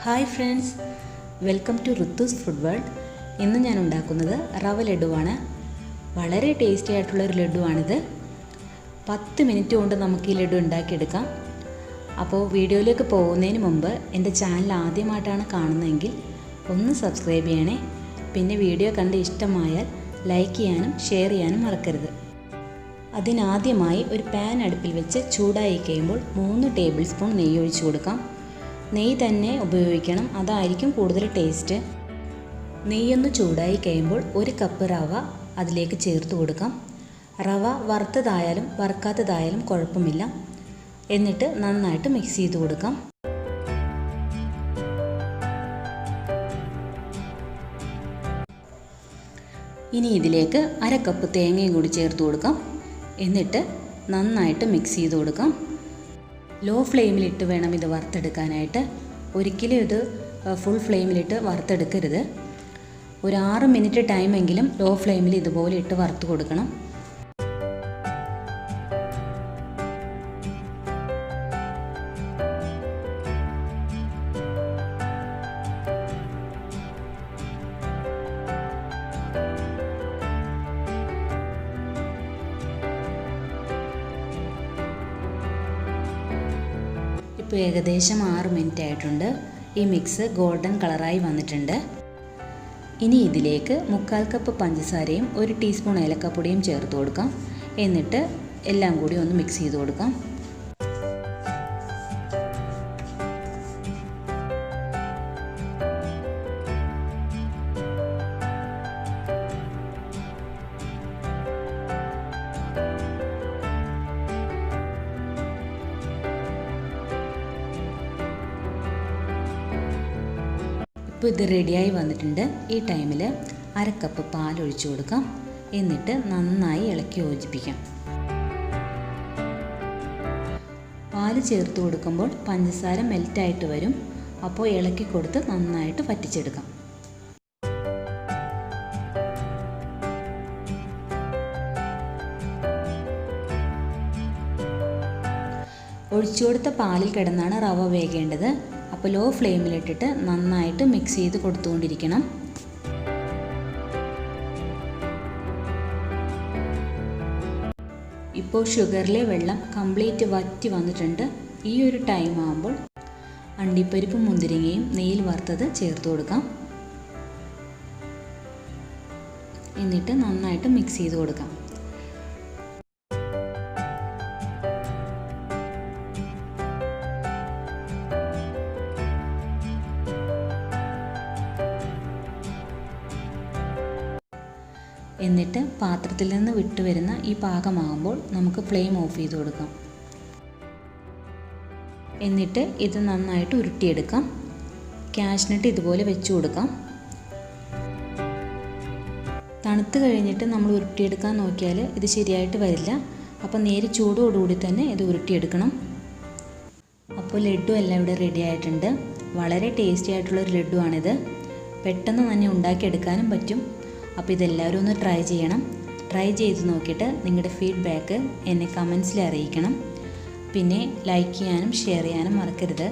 Hi friends, welcome to Rithu's food world. ഇന്ന് ഞാൻ ഉണ്ടാക്കുന്നത് റവ ലഡുവാണ്. വളരെ ടേസ്റ്റി ആയിട്ടുള്ളൊരു ലഡുവാണിത്. 10 മിനിറ്റ് കൊണ്ട് നമുക്ക് ഈ ലഡു ഉണ്ടാക്കിയെടുക്കാം. അപ്പോൾ വീഡിയോയിലേക്ക് പോകുന്നതിന് മുമ്പ് എൻ്റെ ചാനൽ ആദ്യമായിട്ടാണ് കാണുന്നതെങ്കിൽ ഒന്ന് സബ്സ്ക്രൈബ് ചെയ്യണേ. പിന്നെ വീഡിയോ കണ്ട് ഇഷ്ടമായാൽ ലൈക്ക് ചെയ്യാനും ഷെയർ ചെയ്യാനും മറക്കരുത്. അതിനാദ്യമായി ഒരു പാൻ അടുപ്പിൽ വെച്ച് ചൂടായി കഴിയുമ്പോൾ 3 ടേബിൾ സ്പൂൺ നെയ്യ് ഒഴിച്ചു കൊടുക്കാം. നെയ്യ് തന്നെ ഉപയോഗിക്കണം, അതായിരിക്കും കൂടുതൽ ടേസ്റ്റ്. നെയ്യൊന്ന് ചൂടായി കഴിയുമ്പോൾ 1 കപ്പ് റവ അതിലേക്ക് ചേർത്ത് കൊടുക്കാം. റവ വറുത്തതായാലും വറുക്കാത്തതായാലും കുഴപ്പമില്ല. എന്നിട്ട് നന്നായിട്ട് മിക്സ് ചെയ്ത് കൊടുക്കാം. ഇനി ഇതിലേക്ക് 1/2 കപ്പ് തേങ്ങയും കൂടി ചേർത്ത് കൊടുക്കാം. എന്നിട്ട് നന്നായിട്ട് മിക്സ് ചെയ്ത് കൊടുക്കാം. ലോ ഫ്ലെയിമിലിട്ട് വേണം ഇത് വറുത്തെടുക്കാനായിട്ട്. ഒരിക്കലും ഇത് ഫുൾ ഫ്ലെയിമിലിട്ട് വറുത്തെടുക്കരുത്. ഒരു 6 മിനിറ്റ് ടൈമെങ്കിലും ലോ ഫ്ലെയിമിൽ ഇതുപോലെ ഇട്ട് വറുത്ത് കൊടുക്കണം. ഇപ്പോൾ ഏകദേശം 6 മിനിറ്റ് ആയിട്ടുണ്ട്. ഈ മിക്സ് ഗോൾഡൻ കളറായി വന്നിട്ടുണ്ട്. ഇനി ഇതിലേക്ക് 1/4 കപ്പ് പഞ്ചസാരയും 1 ടീസ്പൂൺ ഏലക്കപ്പൊടിയും ചേർത്ത് കൊടുക്കാം. എന്നിട്ട് എല്ലാം കൂടി ഒന്ന് മിക്സ് ചെയ്ത് കൊടുക്കാം. ഇപ്പോൾ ഇത് റെഡിയായി വന്നിട്ടുണ്ട്. ഈ ടൈമിൽ 1/2 കപ്പ് പാൽ ഒഴിച്ചു കൊടുക്കാം. എന്നിട്ട് നന്നായി ഇളക്കി യോജിപ്പിക്കാം. പാൽ ചേർത്ത് കൊടുക്കുമ്പോൾ പഞ്ചസാര മെൽറ്റായിട്ട് വരും. അപ്പോൾ ഇളക്കി കൊടുത്ത് നന്നായിട്ട് വറ്റിച്ചെടുക്കാം. ഒഴിച്ചു കൊടുത്ത പാലിൽ കിടന്നാണ് റവ വേകേണ്ടത്. അപ്പോൾ ലോ ഫ്ലെയിമിലിട്ടിട്ട് നന്നായിട്ട് മിക്സ് ചെയ്ത് കൊടുത്തുകൊണ്ടിരിക്കണം. ഇപ്പോൾ ഷുഗറിലെ വെള്ളം കംപ്ലീറ്റ് വറ്റി വന്നിട്ടുണ്ട്. ഈ ഒരു ടൈം ആകുമ്പോൾ അണ്ടിപ്പരിപ്പും മുന്തിരിങ്ങയും നെയ്യിൽ വറുത്തത് ചേർത്ത് കൊടുക്കാം. എന്നിട്ട് നന്നായിട്ട് മിക്സ് ചെയ്ത് കൊടുക്കാം. എന്നിട്ട് പാത്രത്തിൽ നിന്ന് വിട്ടുവരുന്ന ഈ പാകമാകുമ്പോൾ നമുക്ക് ഫ്ലെയിം ഓഫ് ചെയ്ത് കൊടുക്കാം. എന്നിട്ട് ഇത് നന്നായിട്ട് ഉരുട്ടിയെടുക്കാം. കാഷ്നട്ട് ഇതുപോലെ വെച്ച് കൊടുക്കാം. തണുത്ത് കഴിഞ്ഞിട്ട് നമ്മൾ ഉരുട്ടിയെടുക്കാൻ നോക്കിയാൽ ഇത് ശരിയായിട്ട് വരില്ല. അപ്പോൾ നേരെ ചൂടോടുകൂടി തന്നെ ഇത് ഉരുട്ടിയെടുക്കണം. അപ്പോൾ ലഡു എല്ലാം ഇവിടെ റെഡി ആയിട്ടുണ്ട്. വളരെ ടേസ്റ്റി ആയിട്ടുള്ളൊരു ലഡു ആണിത്. പെട്ടെന്ന് തന്നെ ഉണ്ടാക്കിയെടുക്കാനും പറ്റും. അപ്പോൾ ഇതെല്ലാവരും ഒന്ന് ട്രൈ ചെയ്യണം. ട്രൈ ചെയ്ത് നോക്കിയിട്ട് നിങ്ങളുടെ ഫീഡ്ബാക്ക് എന്നെ കമൻസിൽ അറിയിക്കണം. പിന്നെ ലൈക്ക് ചെയ്യാനും ഷെയർ ചെയ്യാനും മറക്കരുത്.